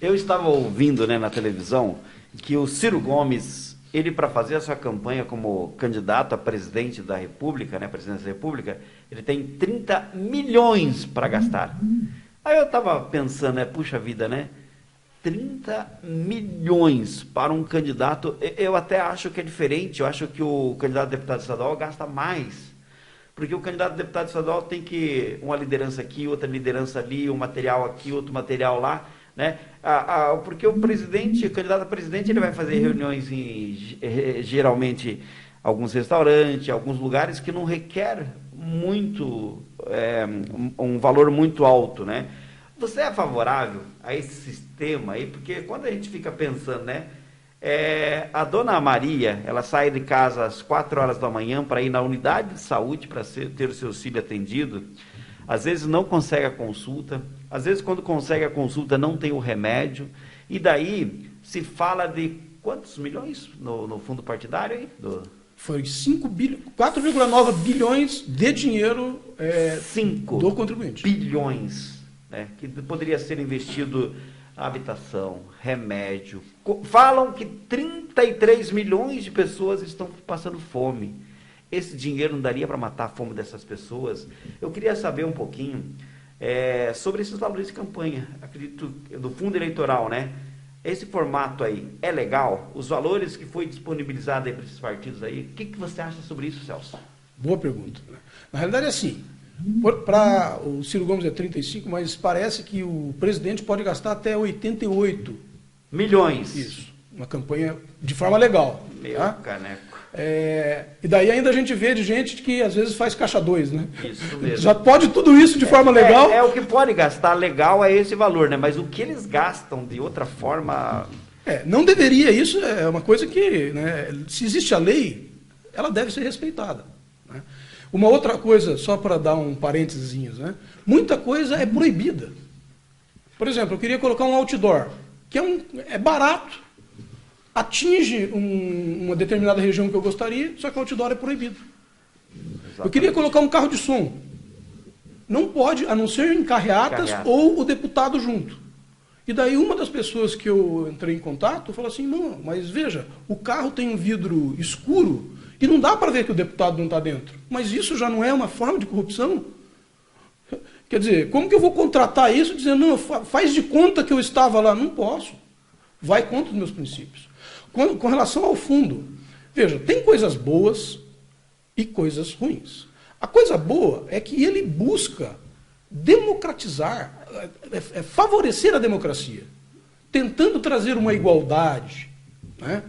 Eu estava ouvindo, né, na televisão que o Ciro Gomes, ele para fazer a sua campanha como candidato a presidente da República, né, presidente da República, ele tem 30 milhões para gastar. Aí eu estava pensando, né, puxa vida, né? 30 milhões para um candidato, eu até acho que é diferente, eu acho que o candidato a deputado estadual gasta mais. Porque o candidato a deputado estadual tem que uma liderança aqui, outra liderança ali, um material aqui, outro material lá, né? Porque o presidente, o candidato a presidente, ele vai fazer reuniões em geralmente alguns restaurantes, alguns lugares que não requer muito, um valor muito alto, né? Você é favorável a esse sistema aí? Porque quando a gente fica pensando, né? A dona Maria, ela sai de casa às 4 horas da manhã para ir na unidade de saúde para ter o seu filho atendido. Às vezes não consegue a consulta, às vezes quando consegue a consulta não tem o remédio, e daí se fala de quantos milhões no fundo partidário aí? Foi 4,9 bilhões de dinheiro do contribuinte. Bilhões, né, que poderia ser investido na habitação, remédio. Falam que 33 milhões de pessoas estão passando fome. Esse dinheiro não daria para matar a fome dessas pessoas? Eu queria saber um pouquinho sobre esses valores de campanha, acredito, do fundo eleitoral, né? Esse formato aí é legal? Os valores que foi disponibilizado aí para esses partidos aí, o que você acha sobre isso, Celso? Boa pergunta. Na realidade é assim, para o Ciro Gomes é 35, mas parece que o presidente pode gastar até 88 milhões. Isso, uma campanha de forma legal. Meu tá? Caneco. E daí ainda a gente vê de gente que às vezes faz caixa 2, né? Isso mesmo. Já pode tudo isso de forma legal. O que pode gastar legal é esse valor, né? Mas o que eles gastam de outra forma... não deveria, isso é uma coisa que, né, se existe a lei, ela deve ser respeitada. Né? Uma outra coisa, só para dar um parênteses, né? Muita coisa é proibida. Por exemplo, eu queria colocar um outdoor, que é barato, atinge uma determinada região que eu gostaria, só que o outdoor é proibido. Exatamente. Eu queria colocar um carro de som. Não pode, a não ser em carreatas ou o deputado junto. E daí uma das pessoas que eu entrei em contato falou assim, não, mas veja, o carro tem um vidro escuro e não dá para ver que o deputado não está dentro. Mas isso já não é uma forma de corrupção? Quer dizer, como que eu vou contratar isso dizendo, não, faz de conta que eu estava lá? Não posso. Vai contra os meus princípios. Com relação ao fundo, veja, tem coisas boas e coisas ruins. A coisa boa é que ele busca democratizar, favorecer a democracia, tentando trazer uma igualdade, né?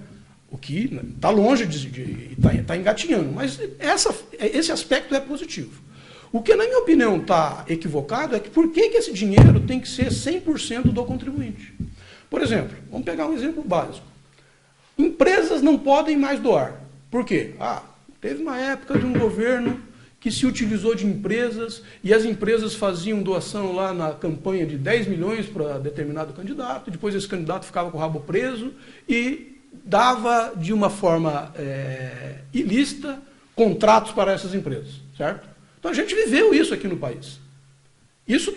O que está longe de está engatinhando, mas esse aspecto é positivo. O que, na minha opinião, está equivocado é que por que esse dinheiro tem que ser 100% do contribuinte? Por exemplo, vamos pegar um exemplo básico. Empresas não podem mais doar. Por quê? Teve uma época de um governo que se utilizou de empresas e as empresas faziam doação lá na campanha de 10 milhões para determinado candidato, depois esse candidato ficava com o rabo preso e dava de uma forma ilícita contratos para essas empresas, certo? Então a gente viveu isso aqui no país. Isso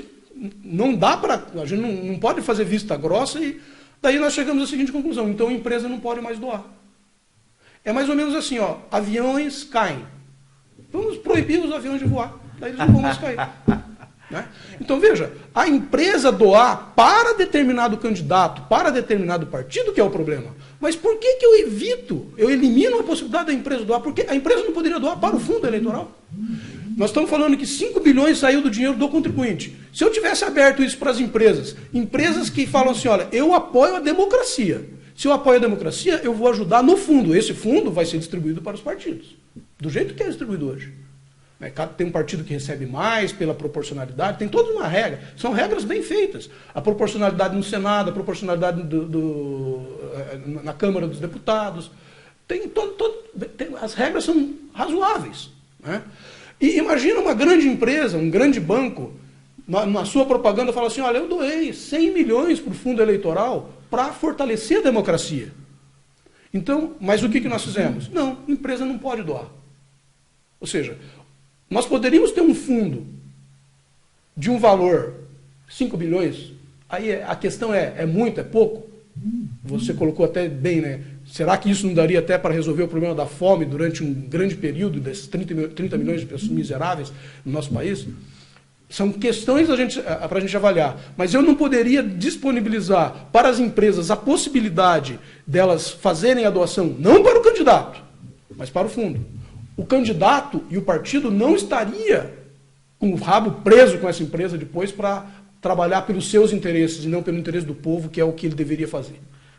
não dá para... A gente não pode fazer vista grossa e daí nós chegamos à seguinte conclusão. Então a empresa não pode mais doar. É mais ou menos assim, ó, aviões caem. Vamos proibir os aviões de voar. Daí eles não vão mais cair. Né? Então veja, a empresa doar para determinado candidato, para determinado partido que é o problema. Mas por que eu elimino a possibilidade da empresa doar? Porque a empresa não poderia doar para o fundo eleitoral. Nós estamos falando que 5 bilhões saiu do dinheiro do contribuinte. Se eu tivesse aberto isso para as empresas que falam assim, olha, eu apoio a democracia. Se eu apoio a democracia, eu vou ajudar no fundo. Esse fundo vai ser distribuído para os partidos. Do jeito que é distribuído hoje. Tem um partido que recebe mais pela proporcionalidade, tem toda uma regra. São regras bem feitas. A proporcionalidade no Senado, a proporcionalidade na Câmara dos Deputados. As regras são razoáveis. Né? E imagina uma grande empresa, um grande banco, na sua propaganda fala assim, olha, eu doei 100 milhões para o fundo eleitoral para fortalecer a democracia. Então, mas o que nós fizemos? Não, a empresa não pode doar. Ou seja, nós poderíamos ter um fundo de um valor 5 bilhões, Aí a questão é muito, é pouco? Você colocou até bem, né? Será que isso não daria até para resolver o problema da fome durante um grande período desses 30 milhões de pessoas miseráveis no nosso país? São questões para a gente avaliar. Mas eu não poderia disponibilizar para as empresas a possibilidade delas fazerem a doação, não para o candidato, mas para o fundo. O candidato e o partido não estaria com o rabo preso com essa empresa depois para trabalhar pelos seus interesses e não pelo interesse do povo, que é o que ele deveria fazer.